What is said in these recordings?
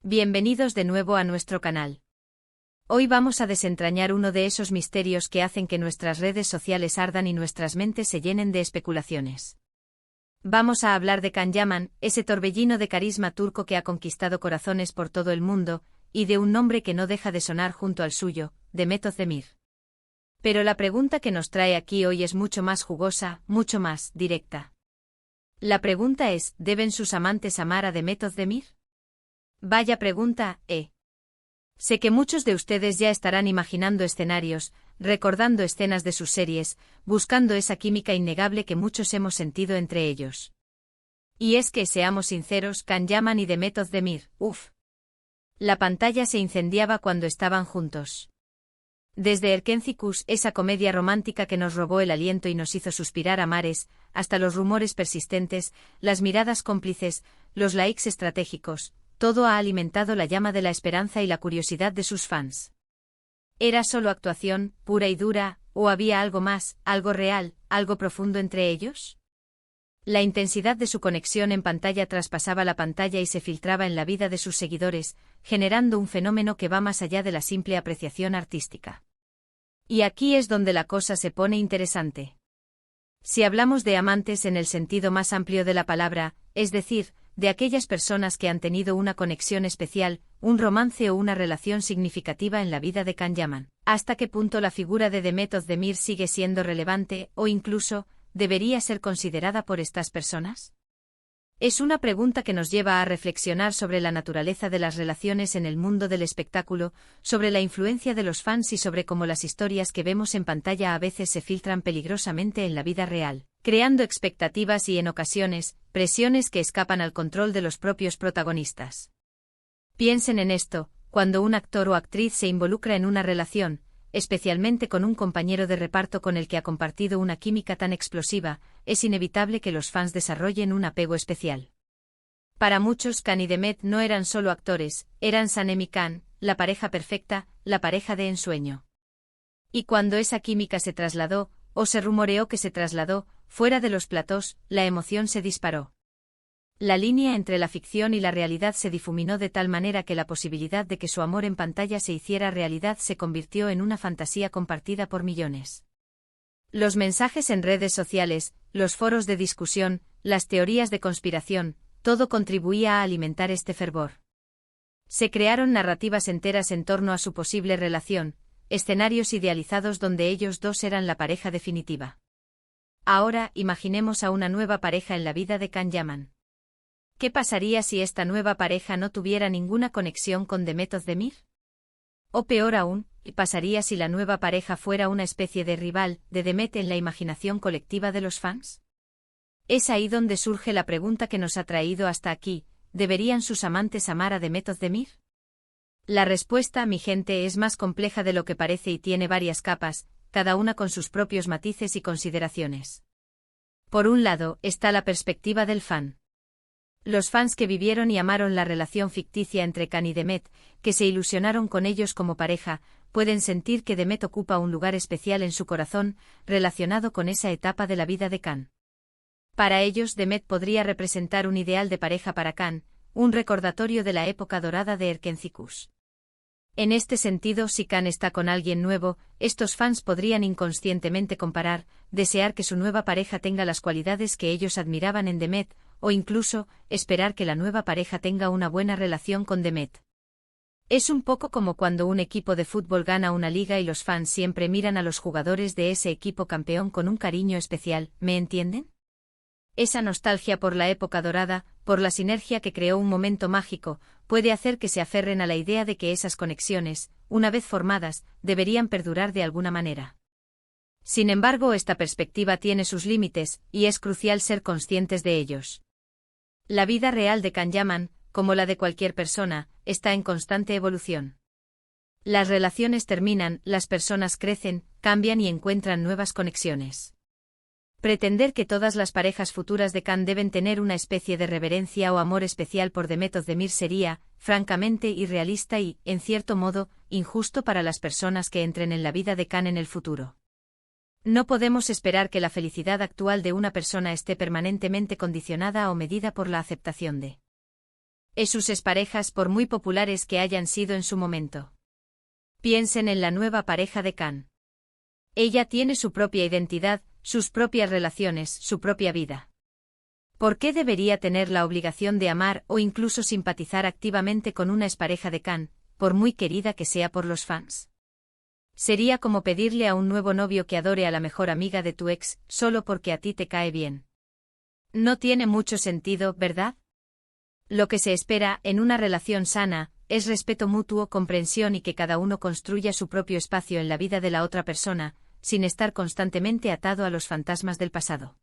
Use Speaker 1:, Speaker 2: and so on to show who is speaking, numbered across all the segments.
Speaker 1: Bienvenidos de nuevo a nuestro canal. Hoy vamos a desentrañar uno de esos misterios que hacen que nuestras redes sociales ardan y nuestras mentes se llenen de especulaciones. Vamos a hablar de Can Yaman, ese torbellino de carisma turco que ha conquistado corazones por todo el mundo, y de un nombre que no deja de sonar junto al suyo, Demet Özdemir. Pero la pregunta que nos trae aquí hoy es mucho más jugosa, mucho más directa. La pregunta es, ¿deben sus amantes amar a Demet Özdemir? Vaya pregunta, ¿eh? Sé que muchos de ustedes ya estarán imaginando escenarios, recordando escenas de sus series, buscando esa química innegable que muchos hemos sentido entre ellos. Y es que, seamos sinceros, Can Yaman y Demet Özdemir, uff. La pantalla se incendiaba cuando estaban juntos. Desde Erkenci-Kuş, esa comedia romántica que nos robó el aliento y nos hizo suspirar a mares, hasta los rumores persistentes, las miradas cómplices, los likes estratégicos, todo ha alimentado la llama de la esperanza y la curiosidad de sus fans. ¿Era solo actuación, pura y dura, o había algo más, algo real, algo profundo entre ellos? La intensidad de su conexión en pantalla traspasaba la pantalla y se filtraba en la vida de sus seguidores, generando un fenómeno que va más allá de la simple apreciación artística. Y aquí es donde la cosa se pone interesante. Si hablamos de amantes en el sentido más amplio de la palabra, es decir, de aquellas personas que han tenido una conexión especial, un romance o una relación significativa en la vida de Can Yaman, ¿hasta qué punto la figura de Demet Özdemir sigue siendo relevante, o incluso, debería ser considerada por estas personas? Es una pregunta que nos lleva a reflexionar sobre la naturaleza de las relaciones en el mundo del espectáculo, sobre la influencia de los fans y sobre cómo las historias que vemos en pantalla a veces se filtran peligrosamente en la vida real, creando expectativas y, en ocasiones, presiones que escapan al control de los propios protagonistas. Piensen en esto, cuando un actor o actriz se involucra en una relación, especialmente con un compañero de reparto con el que ha compartido una química tan explosiva, es inevitable que los fans desarrollen un apego especial. Para muchos, Can y Demet no eran solo actores, eran Sanem y Can, la pareja perfecta, la pareja de ensueño. Y cuando esa química se trasladó, o se rumoreó que se trasladó, fuera de los platós, la emoción se disparó. La línea entre la ficción y la realidad se difuminó de tal manera que la posibilidad de que su amor en pantalla se hiciera realidad se convirtió en una fantasía compartida por millones. Los mensajes en redes sociales, los foros de discusión, las teorías de conspiración, todo contribuía a alimentar este fervor. Se crearon narrativas enteras en torno a su posible relación, escenarios idealizados donde ellos dos eran la pareja definitiva. Ahora, imaginemos a una nueva pareja en la vida de Can Yaman. ¿Qué pasaría si esta nueva pareja no tuviera ninguna conexión con Demet Özdemir? O peor aún, ¿qué pasaría si la nueva pareja fuera una especie de rival de Demet en la imaginación colectiva de los fans? Es ahí donde surge la pregunta que nos ha traído hasta aquí: ¿deberían sus amantes amar a Demet Özdemir? La respuesta, mi gente, es más compleja de lo que parece y tiene varias capas, cada una con sus propios matices y consideraciones. Por un lado, está la perspectiva del fan. Los fans que vivieron y amaron la relación ficticia entre Can y Demet, que se ilusionaron con ellos como pareja, pueden sentir que Demet ocupa un lugar especial en su corazón, relacionado con esa etapa de la vida de Can. Para ellos, Demet podría representar un ideal de pareja para Can, un recordatorio de la época dorada de Erkenci-Kuş. En este sentido, si Can está con alguien nuevo, estos fans podrían inconscientemente comparar, desear que su nueva pareja tenga las cualidades que ellos admiraban en Demet, o incluso, esperar que la nueva pareja tenga una buena relación con Demet. Es un poco como cuando un equipo de fútbol gana una liga y los fans siempre miran a los jugadores de ese equipo campeón con un cariño especial, ¿me entienden? Esa nostalgia por la época dorada, por la sinergia que creó un momento mágico, puede hacer que se aferren a la idea de que esas conexiones, una vez formadas, deberían perdurar de alguna manera. Sin embargo, esta perspectiva tiene sus límites, y es crucial ser conscientes de ellos. La vida real de Can Yaman, como la de cualquier persona, está en constante evolución. Las relaciones terminan, las personas crecen, cambian y encuentran nuevas conexiones. Pretender que todas las parejas futuras de Can deben tener una especie de reverencia o amor especial por Demet Özdemir sería, francamente, irrealista y, en cierto modo, injusto para las personas que entren en la vida de Can en el futuro. No podemos esperar que la felicidad actual de una persona esté permanentemente condicionada o medida por la aceptación de Sus exparejas por muy populares que hayan sido en su momento. Piensen en la nueva pareja de Kan. Ella tiene su propia identidad, sus propias relaciones, su propia vida. ¿Por qué debería tener la obligación de amar o incluso simpatizar activamente con una expareja de Kan, por muy querida que sea por los fans? Sería como pedirle a un nuevo novio que adore a la mejor amiga de tu ex, solo porque a ti te cae bien. No tiene mucho sentido, ¿verdad? Lo que se espera, en una relación sana, es respeto mutuo, comprensión y que cada uno construya su propio espacio en la vida de la otra persona, sin estar constantemente atado a los fantasmas del pasado.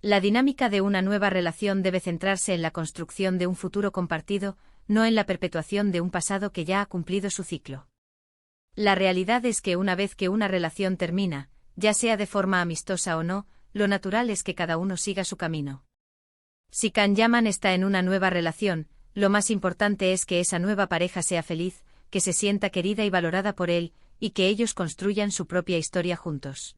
Speaker 1: La dinámica de una nueva relación debe centrarse en la construcción de un futuro compartido, no en la perpetuación de un pasado que ya ha cumplido su ciclo. La realidad es que una vez que una relación termina, ya sea de forma amistosa o no, lo natural es que cada uno siga su camino. Si Kan Yaman está en una nueva relación, lo más importante es que esa nueva pareja sea feliz, que se sienta querida y valorada por él, y que ellos construyan su propia historia juntos.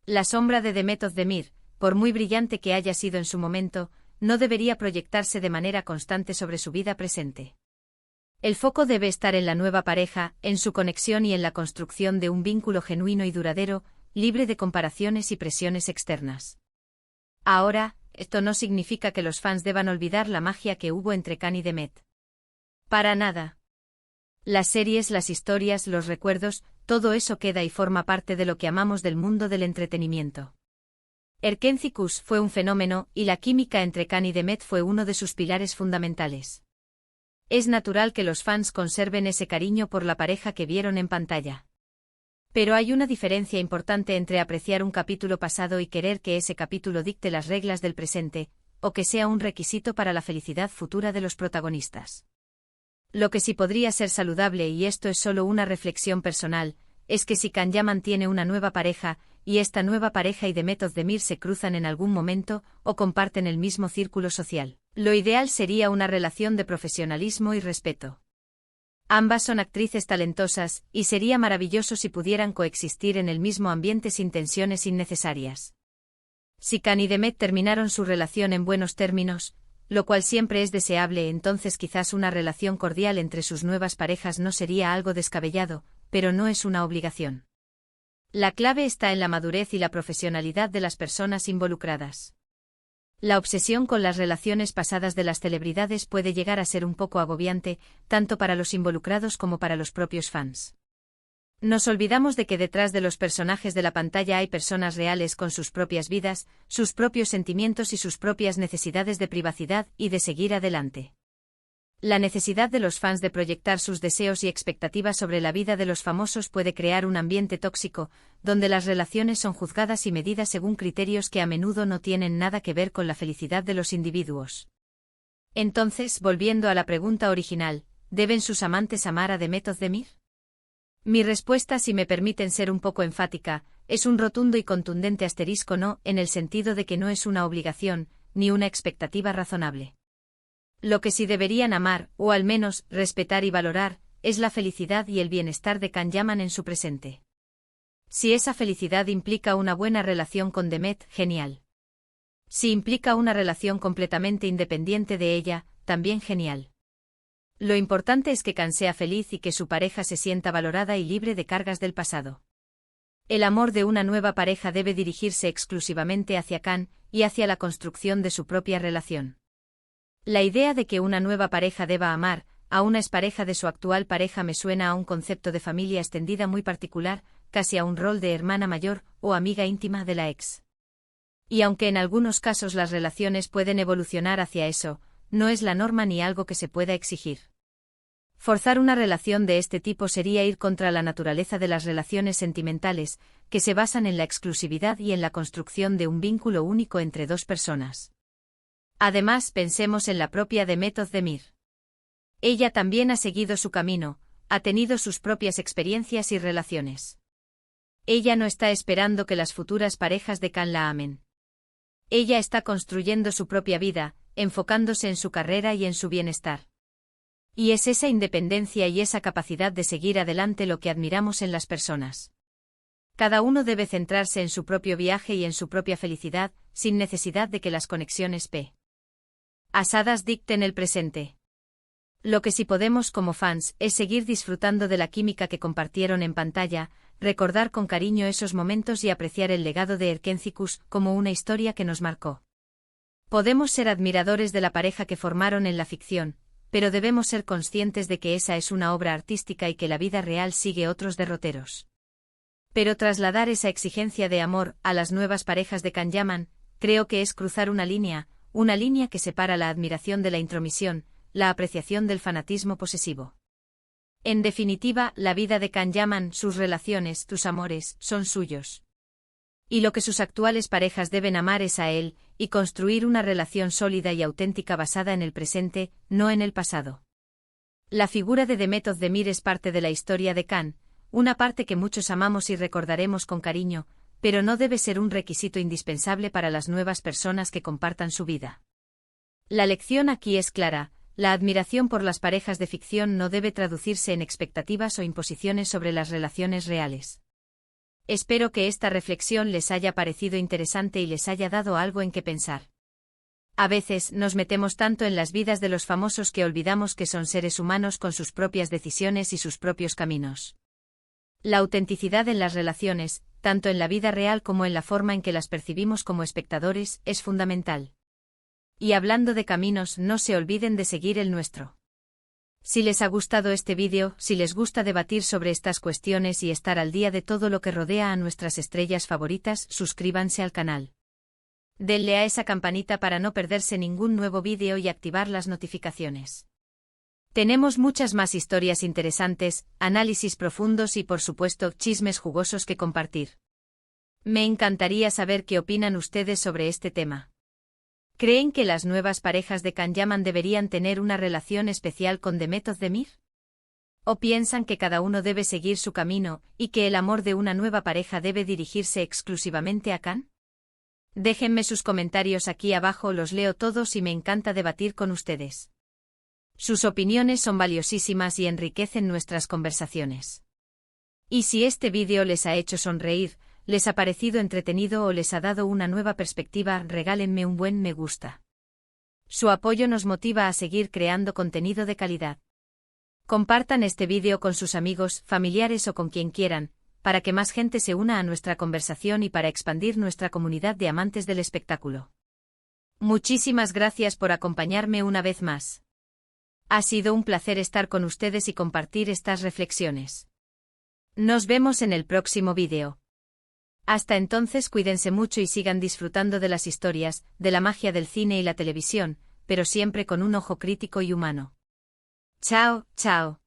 Speaker 1: La sombra de Demet Özdemir, por muy brillante que haya sido en su momento, no debería proyectarse de manera constante sobre su vida presente. El foco debe estar en la nueva pareja, en su conexión y en la construcción de un vínculo genuino y duradero, libre de comparaciones y presiones externas. Ahora, esto no significa que los fans deban olvidar la magia que hubo entre Kan y Demet. Para nada. Las series, las historias, los recuerdos, todo eso queda y forma parte de lo que amamos del mundo del entretenimiento. Erkencikus fue un fenómeno, y la química entre Kan y Demet fue uno de sus pilares fundamentales. Es natural que los fans conserven ese cariño por la pareja que vieron en pantalla. Pero hay una diferencia importante entre apreciar un capítulo pasado y querer que ese capítulo dicte las reglas del presente, o que sea un requisito para la felicidad futura de los protagonistas. Lo que sí podría ser saludable, y esto es solo una reflexión personal, es que si Kan Yaman tiene una nueva pareja, y esta nueva pareja y Demet Özdemir se cruzan en algún momento, o comparten el mismo círculo social, lo ideal sería una relación de profesionalismo y respeto. Ambas son actrices talentosas, y sería maravilloso si pudieran coexistir en el mismo ambiente sin tensiones innecesarias. Si Kan y Demet terminaron su relación en buenos términos, lo cual siempre es deseable, entonces quizás una relación cordial entre sus nuevas parejas no sería algo descabellado, pero no es una obligación. La clave está en la madurez y la profesionalidad de las personas involucradas. La obsesión con las relaciones pasadas de las celebridades puede llegar a ser un poco agobiante, tanto para los involucrados como para los propios fans. Nos olvidamos de que detrás de los personajes de la pantalla hay personas reales con sus propias vidas, sus propios sentimientos y sus propias necesidades de privacidad y de seguir adelante. La necesidad de los fans de proyectar sus deseos y expectativas sobre la vida de los famosos puede crear un ambiente tóxico, donde las relaciones son juzgadas y medidas según criterios que a menudo no tienen nada que ver con la felicidad de los individuos. Entonces, volviendo a la pregunta original, ¿deben sus amantes amar a Demet Özdemir? Mi respuesta, si me permiten ser un poco enfática, es un rotundo y contundente asterisco no, en el sentido de que no es una obligación, ni una expectativa razonable. Lo que sí deberían amar, o al menos respetar y valorar, es la felicidad y el bienestar de Kan Yaman en su presente. Si esa felicidad implica una buena relación con Demet, genial. Si implica una relación completamente independiente de ella, también genial. Lo importante es que Kan sea feliz y que su pareja se sienta valorada y libre de cargas del pasado. El amor de una nueva pareja debe dirigirse exclusivamente hacia Kan y hacia la construcción de su propia relación. La idea de que una nueva pareja deba amar a una expareja de su actual pareja me suena a un concepto de familia extendida muy particular, casi a un rol de hermana mayor o amiga íntima de la ex. Y aunque en algunos casos las relaciones pueden evolucionar hacia eso, no es la norma ni algo que se pueda exigir. Forzar una relación de este tipo sería ir contra la naturaleza de las relaciones sentimentales, que se basan en la exclusividad y en la construcción de un vínculo único entre dos personas. Además, pensemos en la propia Demet Özdemir. Ella también ha seguido su camino, ha tenido sus propias experiencias y relaciones. Ella no está esperando que las futuras parejas de Kan la amen. Ella está construyendo su propia vida, enfocándose en su carrera y en su bienestar. Y es esa independencia y esa capacidad de seguir adelante lo que admiramos en las personas. Cada uno debe centrarse en su propio viaje y en su propia felicidad, sin necesidad de que las conexiones pasadas dicten el presente. Lo que sí podemos como fans es seguir disfrutando de la química que compartieron en pantalla, recordar con cariño esos momentos y apreciar el legado de Erkencikus como una historia que nos marcó. Podemos ser admiradores de la pareja que formaron en la ficción, pero debemos ser conscientes de que esa es una obra artística y que la vida real sigue otros derroteros. Pero trasladar esa exigencia de amor a las nuevas parejas de Can Yaman, creo que es cruzar una línea que separa la admiración de la intromisión, la apreciación del fanatismo posesivo. En definitiva, la vida de Can Yaman, sus relaciones, sus amores, son suyos. Y lo que sus actuales parejas deben amar es a él, y construir una relación sólida y auténtica basada en el presente, no en el pasado. La figura de Demet Özdemir es parte de la historia de Can, una parte que muchos amamos y recordaremos con cariño, pero no debe ser un requisito indispensable para las nuevas personas que compartan su vida. La lección aquí es clara: la admiración por las parejas de ficción no debe traducirse en expectativas o imposiciones sobre las relaciones reales. Espero que esta reflexión les haya parecido interesante y les haya dado algo en qué pensar. A veces nos metemos tanto en las vidas de los famosos que olvidamos que son seres humanos con sus propias decisiones y sus propios caminos. La autenticidad en las relaciones, tanto en la vida real como en la forma en que las percibimos como espectadores, es fundamental. Y hablando de caminos, no se olviden de seguir el nuestro. Si les ha gustado este vídeo, si les gusta debatir sobre estas cuestiones y estar al día de todo lo que rodea a nuestras estrellas favoritas, suscríbanse al canal. Denle a esa campanita para no perderse ningún nuevo vídeo y activar las notificaciones. Tenemos muchas más historias interesantes, análisis profundos y por supuesto chismes jugosos que compartir. Me encantaría saber qué opinan ustedes sobre este tema. ¿Creen que las nuevas parejas de Can Yaman deberían tener una relación especial con Demet Özdemir? ¿O piensan que cada uno debe seguir su camino y que el amor de una nueva pareja debe dirigirse exclusivamente a Can? Déjenme sus comentarios aquí abajo, los leo todos y me encanta debatir con ustedes. Sus opiniones son valiosísimas y enriquecen nuestras conversaciones. Y si este vídeo les ha hecho sonreír, les ha parecido entretenido o les ha dado una nueva perspectiva, regálenme un buen me gusta. Su apoyo nos motiva a seguir creando contenido de calidad. Compartan este vídeo con sus amigos, familiares o con quien quieran, para que más gente se una a nuestra conversación y para expandir nuestra comunidad de amantes del espectáculo. Muchísimas gracias por acompañarme una vez más. Ha sido un placer estar con ustedes y compartir estas reflexiones. Nos vemos en el próximo vídeo. Hasta entonces, cuídense mucho y sigan disfrutando de las historias, de la magia del cine y la televisión, pero siempre con un ojo crítico y humano. Chao, chao.